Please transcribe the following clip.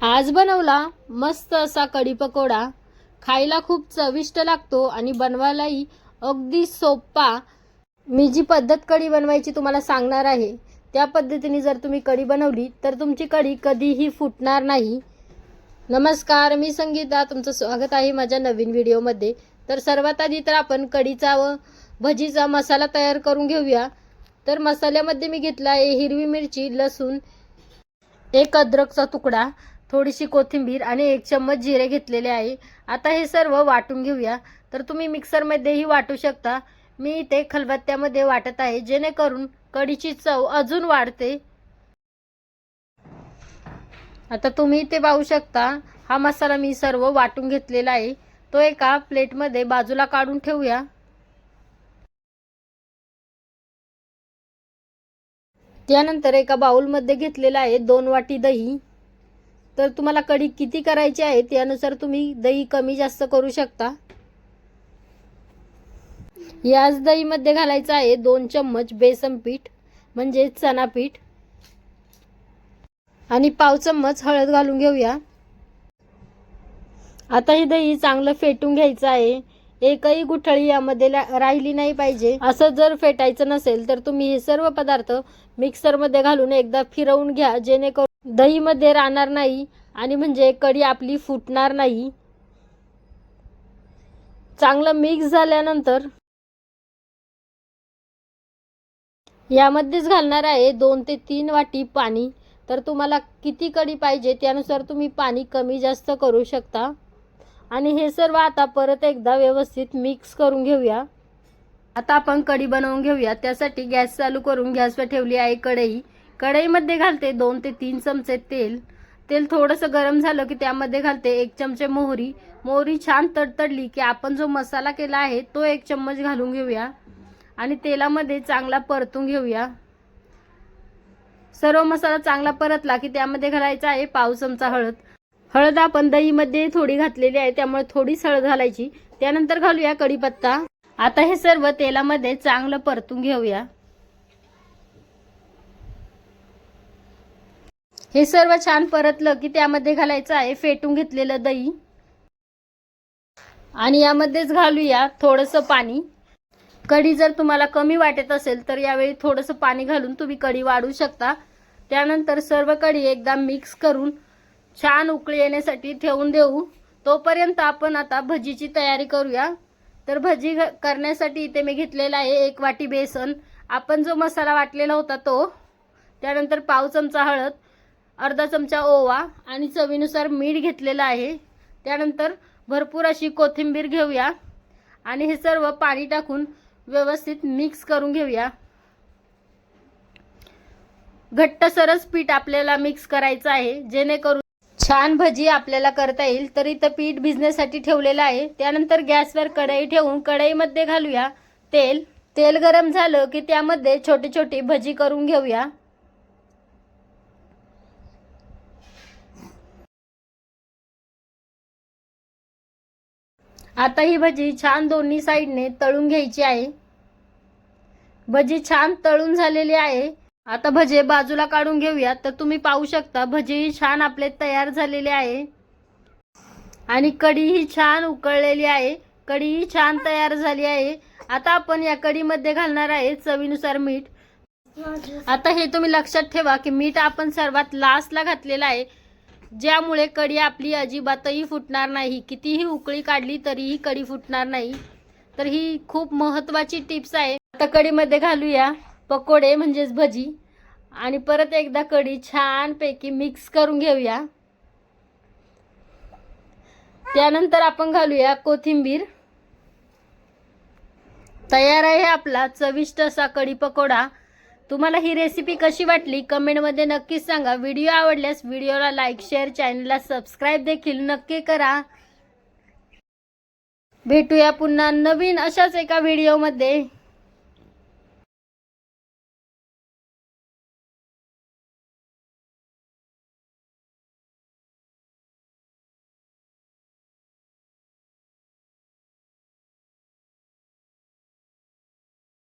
आज बनवला मस्त असा कढी पकोडा। खायला खूप चविष्ट लागतो आणि बनवायलाही अगदी सोपा। मी जी पद्धत कढी बनवायची तुम्हाला सांगणार आहे त्या पद्धतीने जर तुम्ही कढी बनवली तर तुमची कढी कधीही फुटणार नाही। नमस्कार, मी संगीता, तुमचं स्वागत आहे माझ्या नवीन व्हिडिओमध्ये। तर सर्वात आधी तर आपण कढीचा व भजीचा मसाला तयार करून घेऊया। तर मसाल्यामध्ये मी घेतला आहे हिरवी मिरची, लसूण, एक अद्रकचा तुकडा, थोडीशी कोथिंबीर आणि 1 चम्मच जिरे घेतलेले आहे। आता हे सर्व वाटून घेऊया। तर तुम्ही मिक्सरमध्येही वाटू शकता, मी इथे खलबत्त्यामध्ये वाटत आहे जेणेकरून कढीची चव अजून वाढते। आता तुम्ही इथे पाहू शकता, हा मसाला मी सर्व वाटून घेतलेला आहे। तो एका प्लेटमध्ये बाजूला काढून ठेवूया। त्यानंतर एका बाउलमध्ये घेतलेला आहे 2 वाटी दही। तर तुम्हाला कढी किती करायची आहे त्यानुसार तुम्ही दही कमी जास्त करू शकता। याच दहीमध्ये घालायचं आहे 2 चम्मच बेसन पीठ म्हणजे चणा पीठ आणि पाव चम्मच हळद घालून घेऊया। आता हे दही चांगलं फेटून घ्यायचं आहे। एकही गुठळी यामध्ये राहिली नाही पाहिजे। असं जर फेटायचं नसेल तर तुम्ही हे सर्व पदार्थ मिक्सरमध्ये घालून एकदा फिरवून घ्या जेणेकरून दही मध्ये राहणार नाही आणि म्हणजे कढी आपली फुटणार नाही। चांगलं मिक्स झाल्यानंतर यामध्येच घालणार आहे 2 ते 3 वाटी पाणी। तर तुम्हाला किती कढी पाहिजे त्यानुसार तुम्ही पाणी कमी जास्त करू शकता। आणि हे सर्व आता परत एकदा व्यवस्थित मिक्स करून घेऊया। आता आपण कढी बनवून घेऊया। त्यासाठी गॅस चालू करून गॅसवर ठेवली आहे कढई। कढईमध्ये घालते 2 ते 3 चमचे तेल। तेल थोडंसं गरम झालं की त्यामध्ये घालते 1 चमचे मोहरी। मोहरी छान तडतडली की आपण जो मसाला केला आहे तो 1 चम्मच घालून घेऊया आणि तेलामध्ये चांगला परतून घेऊया। सर्व मसाला चांगला परतला की त्यामध्ये घालायचा आहे पाव चमचा हळद। हळद आपण दहीमध्ये थोडी घातलेली आहे त्यामुळे थोडीच हळद घालायची। त्यानंतर घालूया कढीपत्ता। आता हे सर्व तेलामध्ये चांगलं परतून घेऊया। हे सर्व छान परतलं की त्यामध्ये घालायचं आहे फेटून घेतलेलं दही आणि यामध्येच घालूया थोडंसं पाणी। कढी जर तुम्हाला कमी वाटत असेल तर यावेळी थोडंसं पाणी घालून तुम्ही कढी वाढवू शकता। त्यानंतर सर्व कढी एकदा मिक्स करून छान उकळी येण्यासाठी ठेवून देऊ। तोपर्यंत आपण आता भजीची तयारी करूया। तर भजी करण्यासाठी इथे मी घेतलेला आहे 1 वाटी बेसन, आपण जो मसाला वाटलेला होता तो, त्यानंतर पाव चमचा हळद, अर्धा चमचा ओवा आणि चवीनुसार मीठ घेतलेलं आहे। त्यानंतर भरपूर अशी कोथिंबीर घेऊया आणि हे सर्व पाणी टाकून व्यवस्थित मिक्स करून घेऊया। घट्टसरच पीठ आपल्याला मिक्स करायचं आहे जेणेकरून छान भजी आपल्याला करता येईल। तर इथं पीठ भिजण्यासाठी ठेवलेलं आहे। त्यानंतर गॅसवर कढई ठेवून कढईमध्ये घालूया तेल। तेल गरम झालं की त्यामध्ये छोटी छोटी भजी करून घेऊया। आता ही भजी छान दोन्ही साइडने तळून घ्यायची आहे। भजी छान तळून झालेली आहे। आता भजे बाजूला काढून घेऊया। तर तुम्ही पाहू शकता भजी छान आपले तयार झालेले आहे आणि कढी ही छान उकळलेली आहे। कढी ही छान तयार झाली आहे। आता आपण या कढीमध्ये घालणार आहे चवीनुसार मीठ। आता हे तुम्ही लक्षात ठेवा की मीठ आपण सर्वात लास्टला घातलेलं आहे, ज्यामुळे कढी आपली अजिबातही फुटणार नाही। कितीही उकळी काढली तरीही कढी फुटणार नाही। तर ही खूप महत्त्वाची टिप्स आहे। आता कढीमध्ये घालूया पकोडे म्हणजेच भजी आणि परत एकदा कढी छान पैकी मिक्स करून घेऊया। त्यानंतर आपण घालूया कोथिंबीर। तयार आहे आपला चविष्ट असा कढी पकोडा। तुम्हाला ही रेसिपी कशी वाटली कमेंटमध्ये नक्कीच सांगा। व्हिडिओ आवडल्यास व्हिडिओला लाईक, शेअर, चॅनलला सबस्क्राईब देखील नक्की करा। भेटूया पुन्हा नवीन अशाच एका व्हिडिओमध्ये।